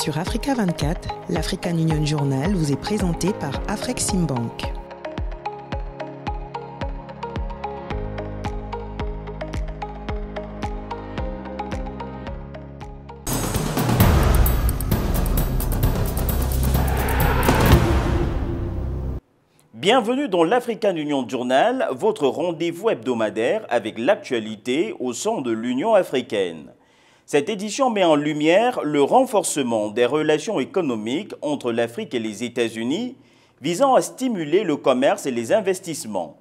Sur Africa 24, l'African Union Journal vous est présenté par Afreximbank. Bienvenue dans l'African Union Journal, votre rendez-vous hebdomadaire avec l'actualité au sein de l'Union africaine. Cette édition met en lumière le renforcement des relations économiques entre l'Afrique et les États-Unis, visant à stimuler le commerce et les investissements.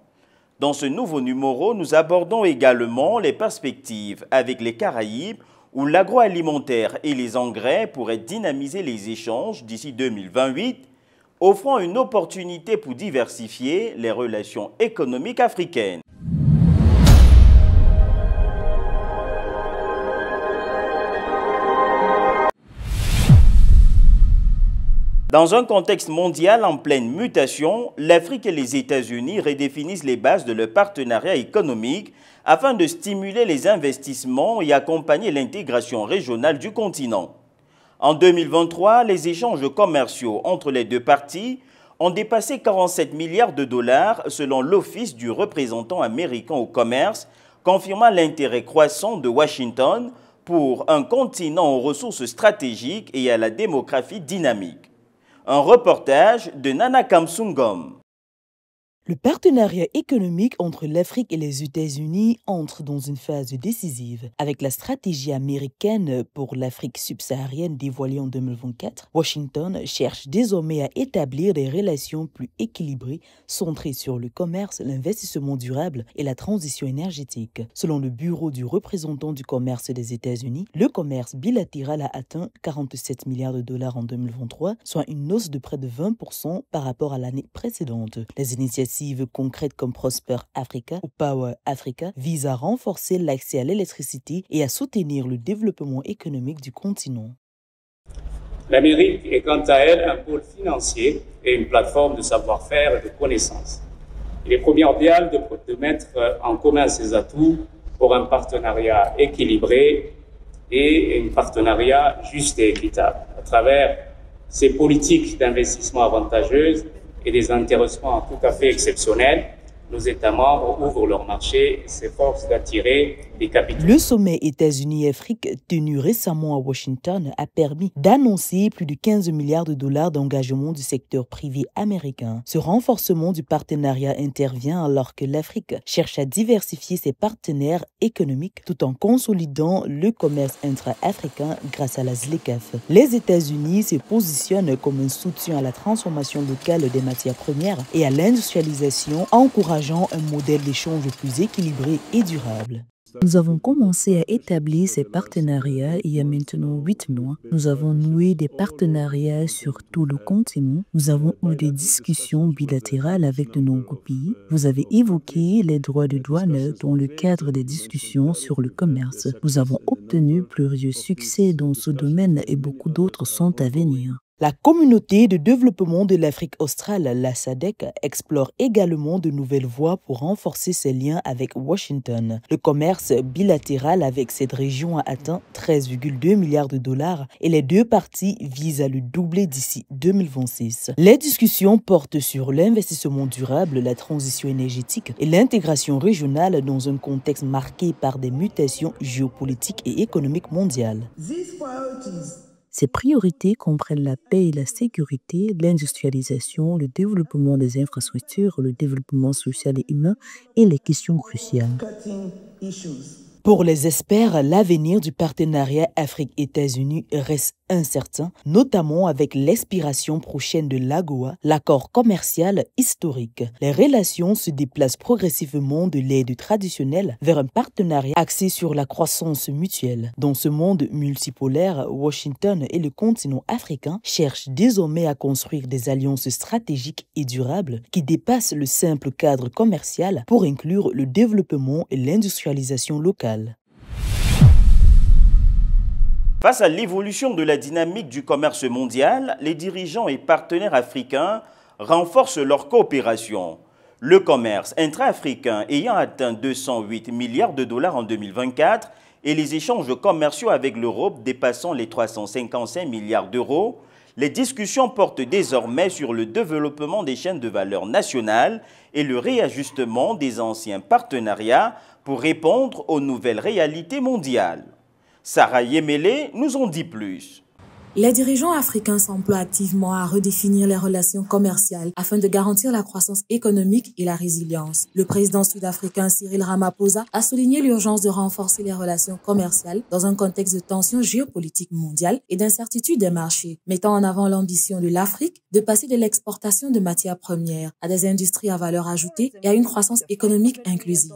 Dans ce nouveau numéro, nous abordons également les perspectives avec les Caraïbes, où l'agroalimentaire et les engrais pourraient dynamiser les échanges d'ici 2028, offrant une opportunité pour diversifier les relations économiques africaines. Dans un contexte mondial en pleine mutation, l'Afrique et les États-Unis redéfinissent les bases de leur partenariat économique afin de stimuler les investissements et accompagner l'intégration régionale du continent. En 2023, les échanges commerciaux entre les deux parties ont dépassé 47 milliards de dollars selon l'Office du représentant américain au commerce, confirmant l'intérêt croissant de Washington pour un continent aux ressources stratégiques et à la démographie dynamique. Un reportage de Nana Kamsungom. Le partenariat économique entre l'Afrique et les États-Unis entre dans une phase décisive. Avec la stratégie américaine pour l'Afrique subsaharienne dévoilée en 2024, Washington cherche désormais à établir des relations plus équilibrées, centrées sur le commerce, l'investissement durable et la transition énergétique. Selon le Bureau du représentant du commerce des États-Unis, le commerce bilatéral a atteint 47 milliards de dollars en 2023, soit une hausse de près de 20% par rapport à l'année précédente. Les initiatives concrètes comme Prosper Africa ou Power Africa visent à renforcer l'accès à l'électricité et à soutenir le développement économique du continent. L'Amérique est quant à elle un pôle financier et une plateforme de savoir-faire et de connaissances. Il est primordial de mettre en commun ces atouts pour un partenariat équilibré et un partenariat juste et équitable. À travers ces politiques d'investissement avantageuses et des intéressements tout à fait exceptionnels, nos États membres ouvrent leur marché et s'efforcent d'attirer des capitaux. Le sommet États-Unis-Afrique tenu récemment à Washington a permis d'annoncer plus de 15 milliards de dollars d'engagement du secteur privé américain. Ce renforcement du partenariat intervient alors que l'Afrique cherche à diversifier ses partenaires économiques tout en consolidant le commerce intra-africain grâce à la ZLECAf. Les États-Unis se positionnent comme un soutien à la transformation locale des matières premières et à l'industrialisation, encourageant un modèle d'échange plus équilibré et durable. Nous avons commencé à établir ces partenariats il y a maintenant 8 mois. Nous avons noué des partenariats sur tout le continent. Nous avons eu des discussions bilatérales avec de nombreux pays. Vous avez évoqué les droits de douane dans le cadre des discussions sur le commerce. Nous avons obtenu plusieurs succès dans ce domaine et beaucoup d'autres sont à venir. La communauté de développement de l'Afrique australe, la SADC, explore également de nouvelles voies pour renforcer ses liens avec Washington. Le commerce bilatéral avec cette région a atteint 13,2 milliards de dollars et les deux parties visent à le doubler d'ici 2026. Les discussions portent sur l'investissement durable, la transition énergétique et l'intégration régionale dans un contexte marqué par des mutations géopolitiques et économiques mondiales. Ces priorités comprennent la paix et la sécurité, l'industrialisation, le développement des infrastructures, le développement social et humain et les questions cruciales. Pour les experts, l'avenir du partenariat Afrique-États-Unis reste incertain, notamment avec l'expiration prochaine de l'AGOA, l'accord commercial historique. Les relations se déplacent progressivement de l'aide traditionnelle vers un partenariat axé sur la croissance mutuelle. Dans ce monde multipolaire, Washington et le continent africain cherchent désormais à construire des alliances stratégiques et durables qui dépassent le simple cadre commercial pour inclure le développement et l'industrialisation locale. Face à l'évolution de la dynamique du commerce mondial, les dirigeants et partenaires africains renforcent leur coopération. Le commerce intra-africain ayant atteint 208 milliards de dollars en 2024, et les échanges commerciaux avec l'Europe dépassant les 355 milliards d'euros, les discussions portent désormais sur le développement des chaînes de valeur nationales et le réajustement des anciens partenariats pour répondre aux nouvelles réalités mondiales. Sarah Yemele nous en dit plus. Les dirigeants africains s'emploient activement à redéfinir les relations commerciales afin de garantir la croissance économique et la résilience. Le président sud-africain Cyril Ramaphosa a souligné l'urgence de renforcer les relations commerciales dans un contexte de tensions géopolitiques mondiales et d'incertitude des marchés, mettant en avant l'ambition de l'Afrique de passer de l'exportation de matières premières à des industries à valeur ajoutée et à une croissance économique inclusive.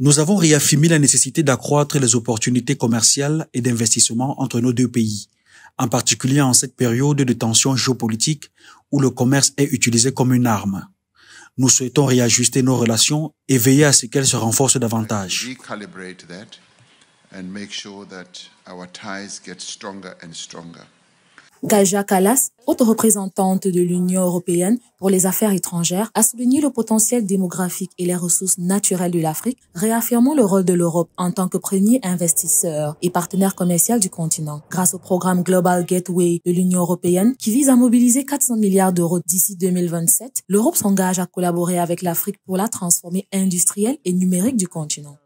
Nous avons réaffirmé la nécessité d'accroître les opportunités commerciales et d'investissement entre nos deux pays, en particulier en cette période de tension géopolitique où le commerce est utilisé comme une arme. Nous souhaitons réajuster nos relations et veiller à ce qu'elles se renforcent davantage. Kaja Kallas, haute représentante de l'Union européenne pour les affaires étrangères, a souligné le potentiel démographique et les ressources naturelles de l'Afrique, réaffirmant le rôle de l'Europe en tant que premier investisseur et partenaire commercial du continent. Grâce au programme Global Gateway de l'Union européenne, qui vise à mobiliser 400 milliards d'euros d'ici 2027, l'Europe s'engage à collaborer avec l'Afrique pour la transformer industrielle et numérique du continent.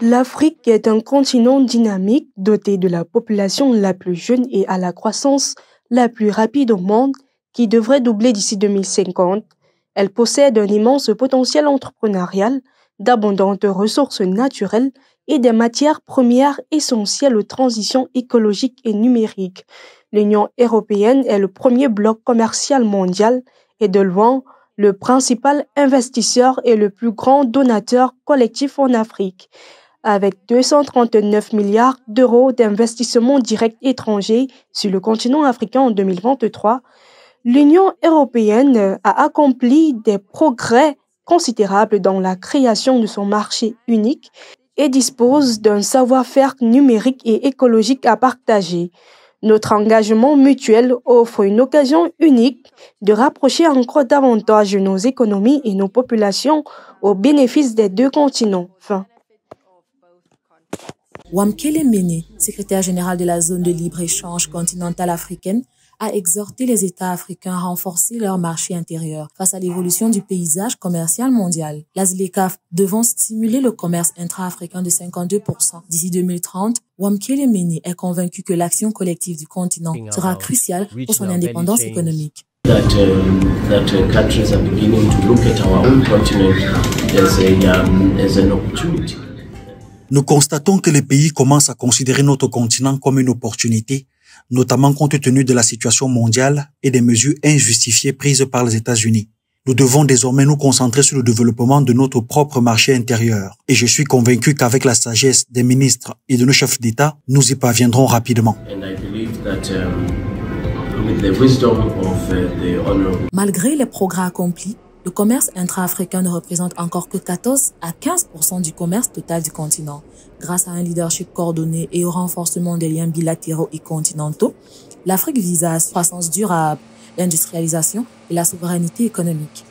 L'Afrique est un continent dynamique doté de la population la plus jeune et à la croissance la plus rapide au monde qui devrait doubler d'ici 2050. Elle possède un immense potentiel entrepreneurial, d'abondantes ressources naturelles et des matières premières essentielles aux transitions écologiques et numériques. L'Union européenne est le premier bloc commercial mondial et de loin le principal investisseur et le plus grand donateur collectif en Afrique. Avec 239 milliards d'euros d'investissements directs étrangers sur le continent africain en 2023, l'Union européenne a accompli des progrès considérables dans la création de son marché unique et dispose d'un savoir-faire numérique et écologique à partager. Notre engagement mutuel offre une occasion unique de rapprocher encore davantage nos économies et nos populations au bénéfice des deux continents. Wamkele Mene, secrétaire général de la zone de libre-échange continentale africaine, a exhorté les États africains à renforcer leur marché intérieur face à l'évolution du paysage commercial mondial. La ZLECAf devant stimuler le commerce intra-africain de 52% d'ici 2030, Wamkele Mene est convaincu que l'action collective du continent sera cruciale pour son indépendance économique. Countries are beginning to look at our own continent as an opportunity. Nous constatons que les pays commencent à considérer notre continent comme une opportunité, notamment compte tenu de la situation mondiale et des mesures injustifiées prises par les États-Unis. Nous devons désormais nous concentrer sur le développement de notre propre marché intérieur. Et je suis convaincu qu'avec la sagesse des ministres et de nos chefs d'État, nous y parviendrons rapidement. Malgré les progrès accomplis, le commerce intra-africain ne représente encore que 14 à 15% du commerce total du continent. Grâce à un leadership coordonné et au renforcement des liens bilatéraux et continentaux, l'Afrique vise à la croissance durable, l'industrialisation et la souveraineté économique.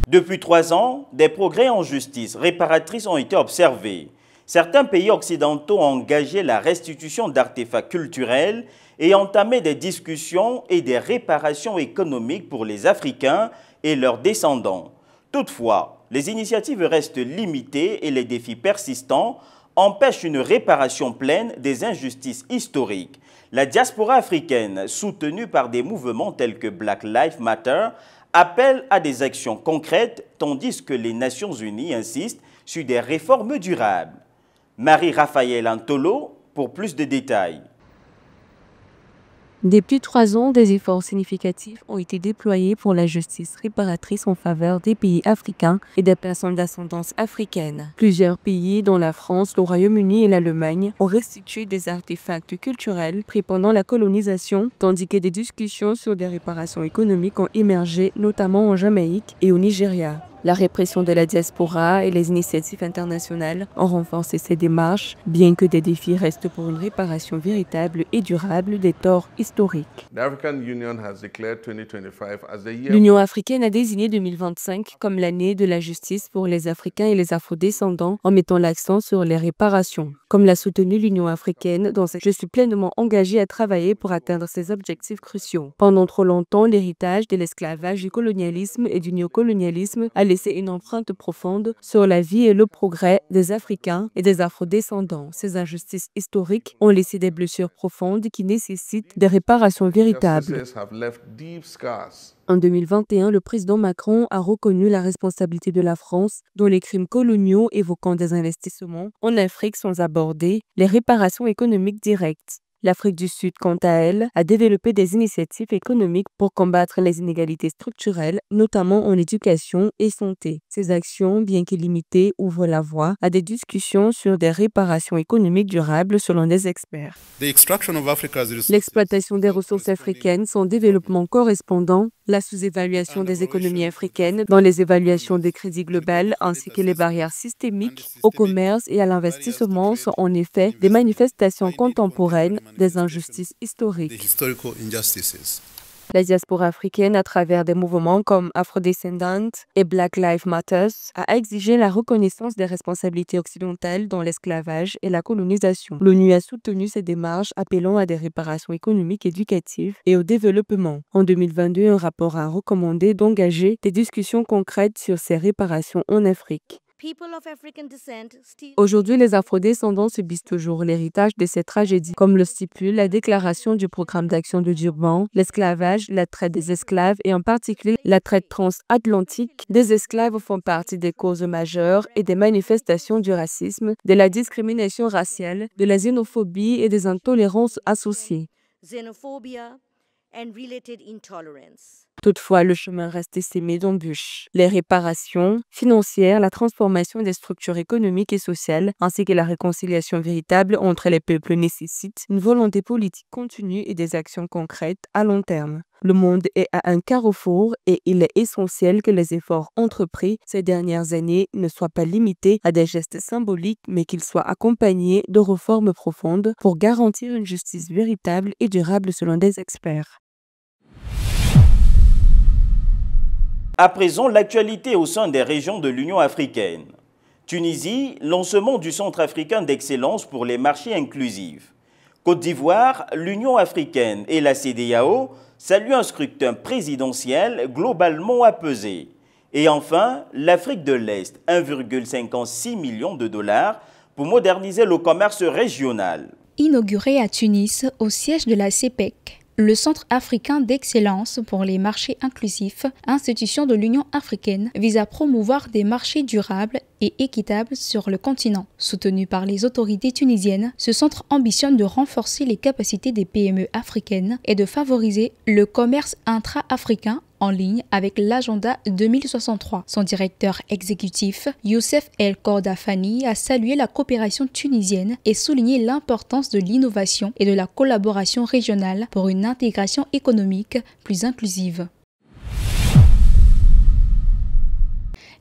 Depuis 3 ans, des progrès en justice réparatrice ont été observés. Certains pays occidentaux ont engagé la restitution d'artefacts culturels et entamé des discussions et des réparations économiques pour les Africains et leurs descendants. Toutefois, les initiatives restent limitées et les défis persistants empêchent une réparation pleine des injustices historiques. La diaspora africaine, soutenue par des mouvements tels que Black Lives Matter, appelle à des actions concrètes, tandis que les Nations Unies insistent sur des réformes durables. Marie-Raphaël Antolo pour plus de détails. Depuis 3 ans, des efforts significatifs ont été déployés pour la justice réparatrice en faveur des pays africains et des personnes d'ascendance africaine. Plusieurs pays, dont la France, le Royaume-Uni et l'Allemagne, ont restitué des artefacts culturels pris pendant la colonisation, tandis que des discussions sur des réparations économiques ont émergé, notamment en Jamaïque et au Nigeria. La répression de la diaspora et les initiatives internationales ont renforcé ces démarches, bien que des défis restent pour une réparation véritable et durable des torts historiques. L'Union africaine a désigné 2025 comme l'année de la justice pour les Africains et les Afro-descendants en mettant l'accent sur les réparations. Comme l'a soutenu l'Union africaine, je suis pleinement engagée à travailler pour atteindre ces objectifs cruciaux. Pendant trop longtemps, l'héritage de l'esclavage, du colonialisme et du néocolonialisme a laissé une empreinte profonde sur la vie et le progrès des Africains et des Afro-descendants. Ces injustices historiques ont laissé des blessures profondes qui nécessitent des réparations véritables. En 2021, le président Macron a reconnu la responsabilité de la France dans les crimes coloniaux évoquant des investissements en Afrique sans aborder les réparations économiques directes. L'Afrique du Sud, quant à elle, a développé des initiatives économiques pour combattre les inégalités structurelles, notamment en éducation et santé. Ces actions, bien que limitées, ouvrent la voie à des discussions sur des réparations économiques durables selon des experts. L'exploitation des ressources africaines, son développement correspondant, la sous-évaluation des économies africaines dans les évaluations des crédits globales ainsi que les barrières systémiques au commerce et à l'investissement sont en effet des manifestations contemporaines des injustices historiques. La diaspora africaine, à travers des mouvements comme Afro-Descendants et Black Lives Matter, a exigé la reconnaissance des responsabilités occidentales dans l'esclavage et la colonisation. L'ONU a soutenu ces démarches, appelant à des réparations économiques, éducatives et au développement. En 2022, un rapport a recommandé d'engager des discussions concrètes sur ces réparations en Afrique. Aujourd'hui, les Afro-descendants subissent toujours l'héritage de ces tragédies, comme le stipule la déclaration du programme d'action de Durban, l'esclavage, la traite des esclaves et en particulier la traite transatlantique des esclaves font partie des causes majeures et des manifestations du racisme, de la discrimination raciale, de la xénophobie et des intolérances associées. Toutefois, le chemin reste semé d'embûches. Les réparations financières, la transformation des structures économiques et sociales, ainsi que la réconciliation véritable entre les peuples nécessitent une volonté politique continue et des actions concrètes à long terme. Le monde est à un carrefour et il est essentiel que les efforts entrepris ces dernières années ne soient pas limités à des gestes symboliques, mais qu'ils soient accompagnés de réformes profondes pour garantir une justice véritable et durable selon des experts. À présent, l'actualité au sein des régions de l'Union africaine. Tunisie, lancement du Centre africain d'excellence pour les marchés inclusifs. Côte d'Ivoire, l'Union africaine et la CEDEAO saluent un scrutin présidentiel globalement apaisé. Et enfin, l'Afrique de l'Est, 1,56 million de dollars pour moderniser le commerce régional. Inauguré à Tunis, au siège de la CEPEC, le Centre africain d'excellence pour les marchés inclusifs, institution de l'Union africaine, vise à promouvoir des marchés durables et équitables sur le continent. Soutenu par les autorités tunisiennes, ce centre ambitionne de renforcer les capacités des PME africaines et de favoriser le commerce intra-africain en ligne avec l'agenda 2063. Son directeur exécutif, Youssef El Kordafani, a salué la coopération tunisienne et souligné l'importance de l'innovation et de la collaboration régionale pour une intégration économique plus inclusive.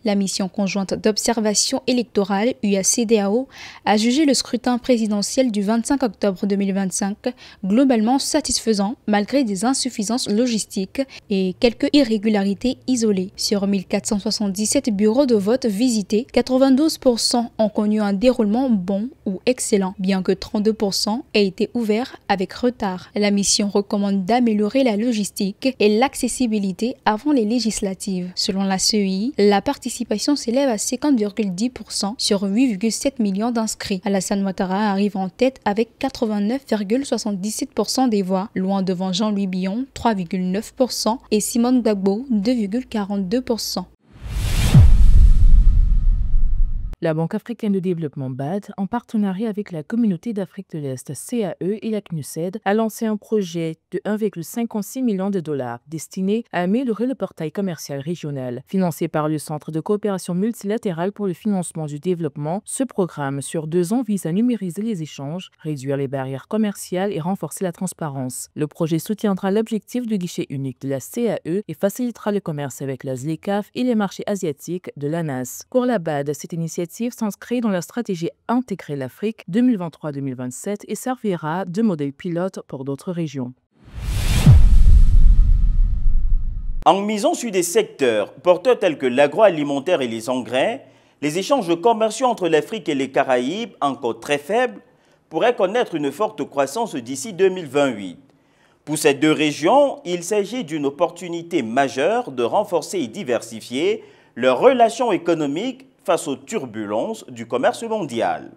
La mission conjointe d'observation électorale UA-CEDEAO a jugé le scrutin présidentiel du 25 octobre 2025 globalement satisfaisant malgré des insuffisances logistiques et quelques irrégularités isolées. Sur 1477 bureaux de vote visités, 92% ont connu un déroulement bon ou excellent, bien que 32% aient été ouverts avec retard. La mission recommande d'améliorer la logistique et l'accessibilité avant les législatives. Selon la CEI, la participation s'élève à 50,10% sur 8,7 millions d'inscrits. Alassane Ouattara arrive en tête avec 89,77% des voix, loin devant Jean-Louis Billon, 3,9% et Simone Gbagbo, 2,42%. La Banque africaine de développement BAD, en partenariat avec la Communauté d'Afrique de l'Est CAE et la CNUSED, a lancé un projet de 1,56 million de dollars destiné à améliorer le portail commercial régional. Financé par le Centre de coopération multilatérale pour le financement du développement, ce programme sur 2 ans vise à numériser les échanges, réduire les barrières commerciales et renforcer la transparence. Le projet soutiendra l'objectif du guichet unique de la CAE et facilitera le commerce avec la ZLECAf et les marchés asiatiques de l'ANAS. Pour la BAD, cette initiative s'inscrit dans la stratégie Intégrer l'Afrique 2023-2027 et servira de modèle pilote pour d'autres régions. En misant sur des secteurs porteurs tels que l'agroalimentaire et les engrais, les échanges commerciaux entre l'Afrique et les Caraïbes, encore très faibles, pourraient connaître une forte croissance d'ici 2028. Pour ces 2 régions, il s'agit d'une opportunité majeure de renforcer et diversifier leurs relations économiques face aux turbulences du commerce mondial.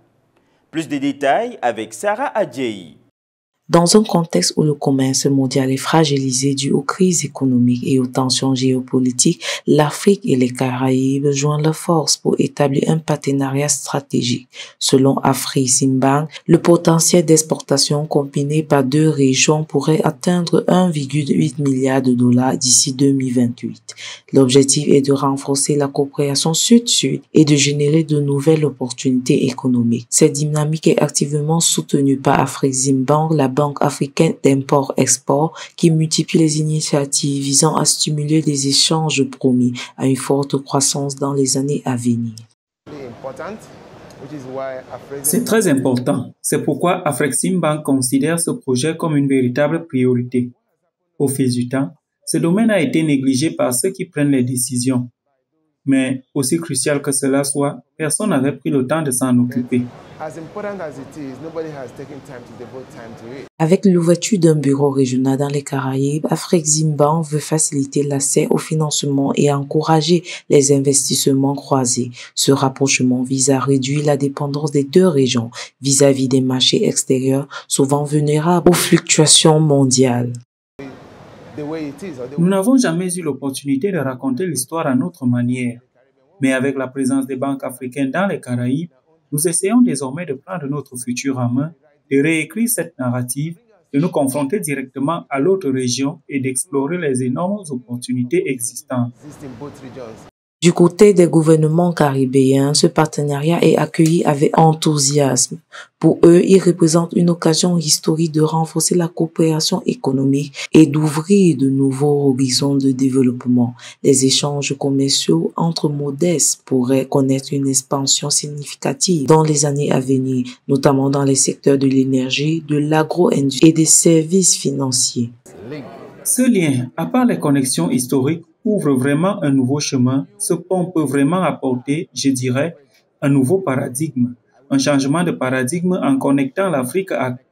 Plus de détails avec Sarah Adjei. Dans un contexte où le commerce mondial est fragilisé dû aux crises économiques et aux tensions géopolitiques, l'Afrique et les Caraïbes joignent leurs forces pour établir un partenariat stratégique. Selon Afreximbank, le potentiel d'exportation combiné par 2 régions pourrait atteindre 1,8 milliard de dollars d'ici 2028. L'objectif est de renforcer la coopération sud-sud et de générer de nouvelles opportunités économiques. Cette dynamique est activement soutenue par Afreximbank, la Banque africaine d'import-export, qui multiplie les initiatives visant à stimuler les échanges promis à une forte croissance dans les années à venir. C'est très important. C'est pourquoi Afreximbank considère ce projet comme une véritable priorité. Au fil du temps, ce domaine a été négligé par ceux qui prennent les décisions. Mais aussi crucial que cela soit, personne n'avait pris le temps de s'en occuper. Avec l'ouverture d'un bureau régional dans les Caraïbes, Afreximbank veut faciliter l'accès au financement et encourager les investissements croisés. Ce rapprochement vise à réduire la dépendance des 2 régions vis-à-vis des marchés extérieurs, souvent vulnérables aux fluctuations mondiales. Nous n'avons jamais eu l'opportunité de raconter l'histoire à notre manière. Mais avec la présence des banques africaines dans les Caraïbes, nous essayons désormais de prendre notre futur en main, de réécrire cette narrative, de nous confronter directement à l'autre région et d'explorer les énormes opportunités existantes. Du côté des gouvernements caribéens, ce partenariat est accueilli avec enthousiasme. Pour eux, il représente une occasion historique de renforcer la coopération économique et d'ouvrir de nouveaux horizons de développement. Les échanges commerciaux entre modestes pourraient connaître une expansion significative dans les années à venir, notamment dans les secteurs de l'énergie, de l'agro-industrie et des services financiers. Ce lien, à part les connexions historiques, ouvre vraiment un nouveau chemin. Ce pont peut vraiment apporter, je dirais, un nouveau paradigme, un changement de paradigme en connectant l'Afrique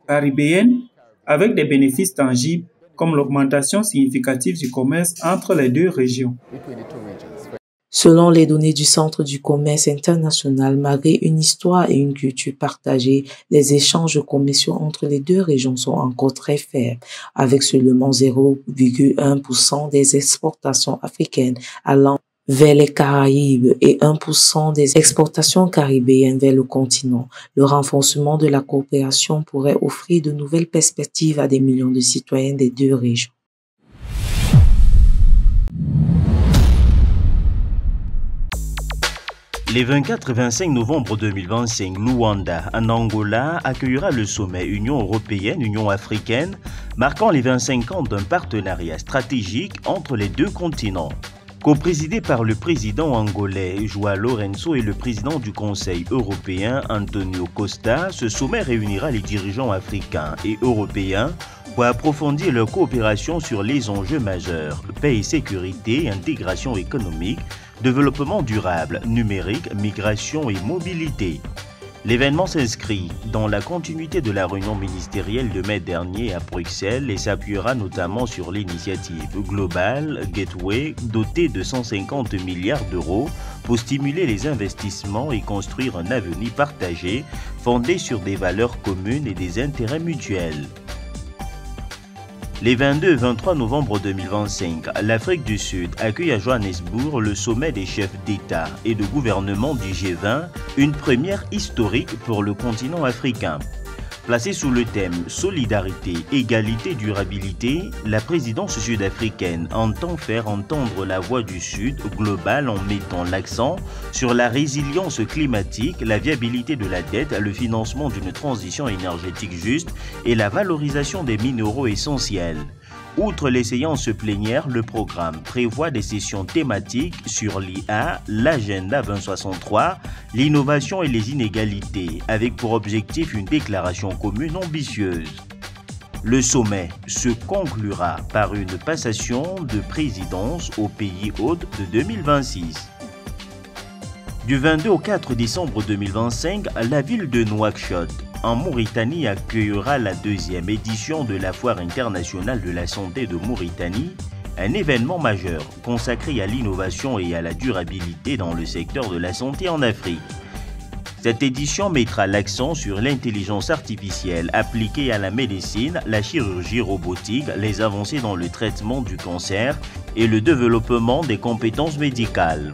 caribéenne avec des bénéfices tangibles comme l'augmentation significative du commerce entre les 2 régions. Selon les données du Centre du commerce international, malgré une histoire et une culture partagée, les échanges commerciaux entre les 2 régions sont encore très faibles, avec seulement 0,1% des exportations africaines allant vers les Caraïbes et 1% des exportations caribéennes vers le continent. Le renforcement de la coopération pourrait offrir de nouvelles perspectives à des millions de citoyens des 2 régions. Les 24 et 25 novembre 2025, Luanda, en Angola, accueillera le sommet Union européenne-Union africaine, marquant les 25 ans d'un partenariat stratégique entre les 2 continents. Co-présidé par le président angolais João Lourenço et le président du Conseil européen Antonio Costa, ce sommet réunira les dirigeants africains et européens pour approfondir leur coopération sur les enjeux majeurs, paix et sécurité, intégration économique, développement durable, numérique, migration et mobilité. L'événement s'inscrit dans la continuité de la réunion ministérielle de mai dernier à Bruxelles et s'appuiera notamment sur l'initiative Global Gateway dotée de 150 milliards d'euros pour stimuler les investissements et construire un avenir partagé fondé sur des valeurs communes et des intérêts mutuels. Les 22 et 23 novembre 2025, l'Afrique du Sud accueille à Johannesburg le sommet des chefs d'État et de gouvernement du G20, une première historique pour le continent africain. Placée sous le thème « Solidarité, égalité, durabilité », la présidence sud-africaine entend faire entendre la voix du Sud globale en mettant l'accent sur la résilience climatique, la viabilité de la dette, le financement d'une transition énergétique juste et la valorisation des minéraux essentiels. Outre les séances plénières, le programme prévoit des sessions thématiques sur l'IA, l'agenda 2063, l'innovation et les inégalités, avec pour objectif une déclaration commune ambitieuse. Le sommet se conclura par une passation de présidence au pays hôte de 2026. Du 22 au 4 décembre 2025, la ville de Nouakchott, en Mauritanie, accueillera la deuxième édition de la Foire internationale de la santé de Mauritanie, un événement majeur consacré à l'innovation et à la durabilité dans le secteur de la santé en Afrique. Cette édition mettra l'accent sur l'intelligence artificielle appliquée à la médecine, la chirurgie robotique, les avancées dans le traitement du cancer et le développement des compétences médicales.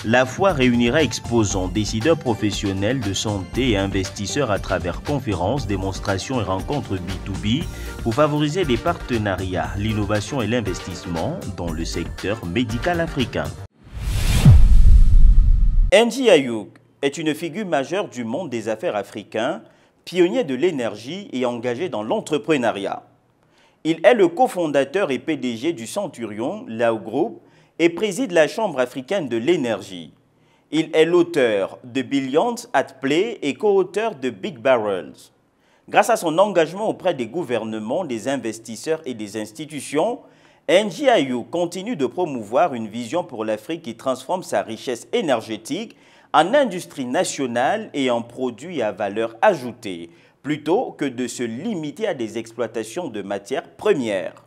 La foire réunira exposants, décideurs professionnels de santé et investisseurs à travers conférences, démonstrations et rencontres B2B pour favoriser les partenariats, l'innovation et l'investissement dans le secteur médical africain. Ndji Ayouk est une figure majeure du monde des affaires africain, pionnier de l'énergie et engagé dans l'entrepreneuriat. Il est le cofondateur et PDG du Centurion Lao Group et préside la Chambre africaine de l'énergie. Il est l'auteur de Billions at Play et co-auteur de Big Barrels. Grâce à son engagement auprès des gouvernements, des investisseurs et des institutions, Ndji Ayouk continue de promouvoir une vision pour l'Afrique qui transforme sa richesse énergétique en industrie nationale et en produits à valeur ajoutée, plutôt que de se limiter à des exploitations de matières premières.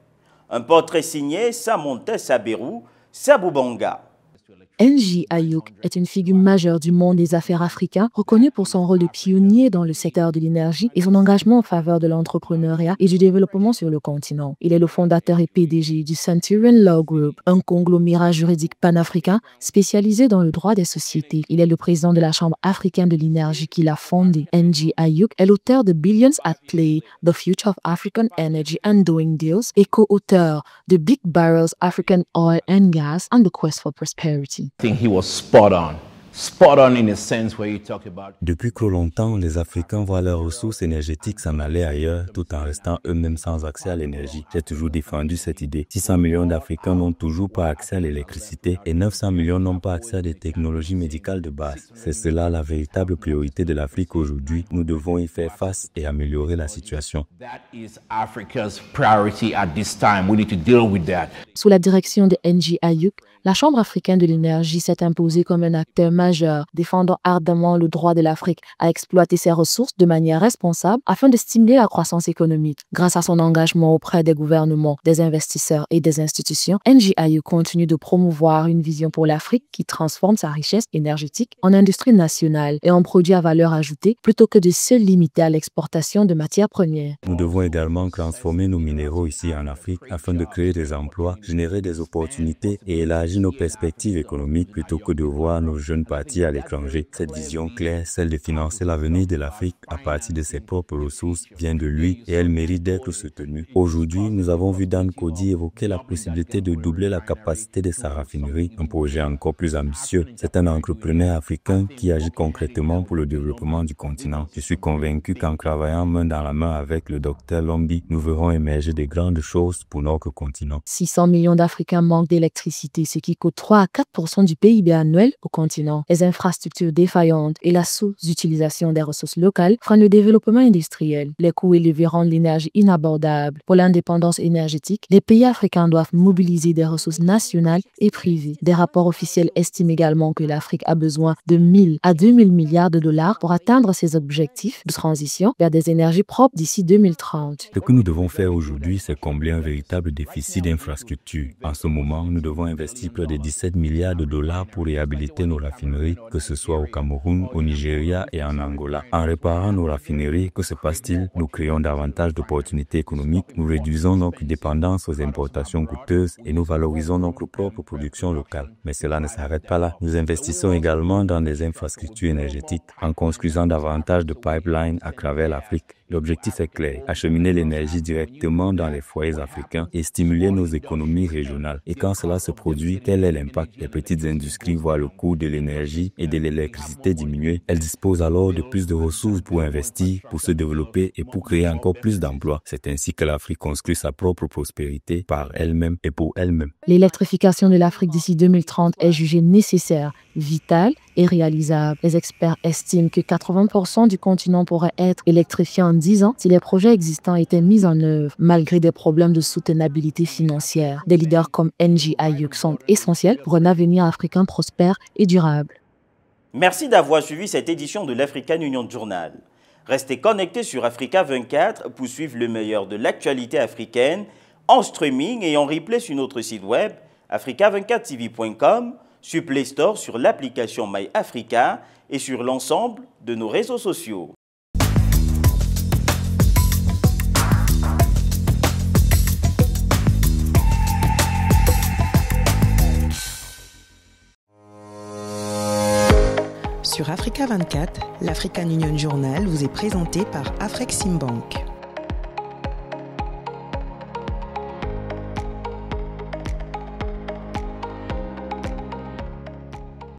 Un portrait signé Samonte Saberou, Saboubanga. Ndji Ayouk est une figure majeure du monde des affaires africains, reconnue pour son rôle de pionnier dans le secteur de l'énergie et son engagement en faveur de l'entrepreneuriat et du développement sur le continent. Il est le fondateur et PDG du Centurion Law Group, un conglomérat juridique panafricain spécialisé dans le droit des sociétés. Il est le président de la Chambre africaine de l'énergie qu'il a fondée. Ndji Ayouk est l'auteur de Billions at Play, The Future of African Energy and Doing Deals et co-auteur de Big Barrels, African Oil and Gas and the Quest for Prosperity. Depuis trop longtemps, les Africains voient leurs ressources énergétiques s'en aller ailleurs tout en restant eux-mêmes sans accès à l'énergie. J'ai toujours défendu cette idée. 600 millions d'Africains n'ont toujours pas accès à l'électricité et 900 millions n'ont pas accès à des technologies médicales de base. C'est cela la véritable priorité de l'Afrique aujourd'hui. Nous devons y faire face et améliorer la situation. Sous la direction de Ndji Ayouk, la Chambre africaine de l'énergie s'est imposée comme un acteur majeur, défendant ardemment le droit de l'Afrique à exploiter ses ressources de manière responsable afin de stimuler la croissance économique. Grâce à son engagement auprès des gouvernements, des investisseurs et des institutions, Ndji Ayouk continue de promouvoir une vision pour l'Afrique qui transforme sa richesse énergétique en industrie nationale et en produits à valeur ajoutée plutôt que de se limiter à l'exportation de matières premières. Nous devons également transformer nos minéraux ici en Afrique afin de créer des emplois, générer des opportunités et élargir nos perspectives économiques plutôt que de voir nos jeunes partir à l'étranger. Cette vision claire, celle de financer l'avenir de l'Afrique à partir de ses propres ressources, vient de lui et elle mérite d'être soutenue. Aujourd'hui, nous avons vu Dan Kody évoquer la possibilité de doubler la capacité de sa raffinerie, un projet encore plus ambitieux. C'est un entrepreneur africain qui agit concrètement pour le développement du continent. Je suis convaincu qu'en travaillant main dans la main avec le Dr Lombi, nous verrons émerger de grandes choses pour notre continent. 600 millions d'Africains manquent d'électricité, ce qui coûte 3 à 4% du PIB annuel au continent. Les infrastructures défaillantes et la sous-utilisation des ressources locales freinent le développement industriel. Les coûts élevés rendent l'énergie inabordable. Pour l'indépendance énergétique, les pays africains doivent mobiliser des ressources nationales et privées. Des rapports officiels estiment également que l'Afrique a besoin de 1000 à 2000 milliards de dollars pour atteindre ses objectifs de transition vers des énergies propres d'ici 2030. Ce que nous devons faire aujourd'hui, c'est combler un véritable déficit d'infrastructures. En ce moment, nous devons investir près de 17 milliards de dollars pour réhabiliter nos raffineries Amérique, que ce soit au Cameroun, au Nigeria et en Angola. En réparant nos raffineries, que se passe-t-il? Nous créons davantage d'opportunités économiques, nous réduisons notre dépendance aux importations coûteuses et nous valorisons notre propre production locale. Mais cela ne s'arrête pas là. Nous investissons également dans des infrastructures énergétiques en construisant davantage de pipelines à travers l'Afrique. L'objectif est clair, acheminer l'énergie directement dans les foyers africains et stimuler nos économies régionales. Et quand cela se produit, quel est l'impact? Les petites industries voient le coût de l'énergie et de l'électricité diminuer. Elles disposent alors de plus de ressources pour investir, pour se développer et pour créer encore plus d'emplois. C'est ainsi que l'Afrique construit sa propre prospérité par elle-même et pour elle-même. L'électrification de l'Afrique d'ici 2030 est jugée nécessaire, vitale et réalisable. Les experts estiment que 80% du continent pourrait être électrifié en 10 ans si les projets existants étaient mis en œuvre, malgré des problèmes de soutenabilité financière. Des leaders comme Engie Ayuk sont essentiels pour un avenir africain prospère et durable. Merci d'avoir suivi cette édition de l'African Union Journal. Restez connectés sur Africa 24 pour suivre le meilleur de l'actualité africaine en streaming et en replay sur notre site web africa24tv.com, sur Play Store, sur l'application MyAfrica et sur l'ensemble de nos réseaux sociaux. Sur Africa 24, l'African Union Journal vous est présenté par Afreximbank.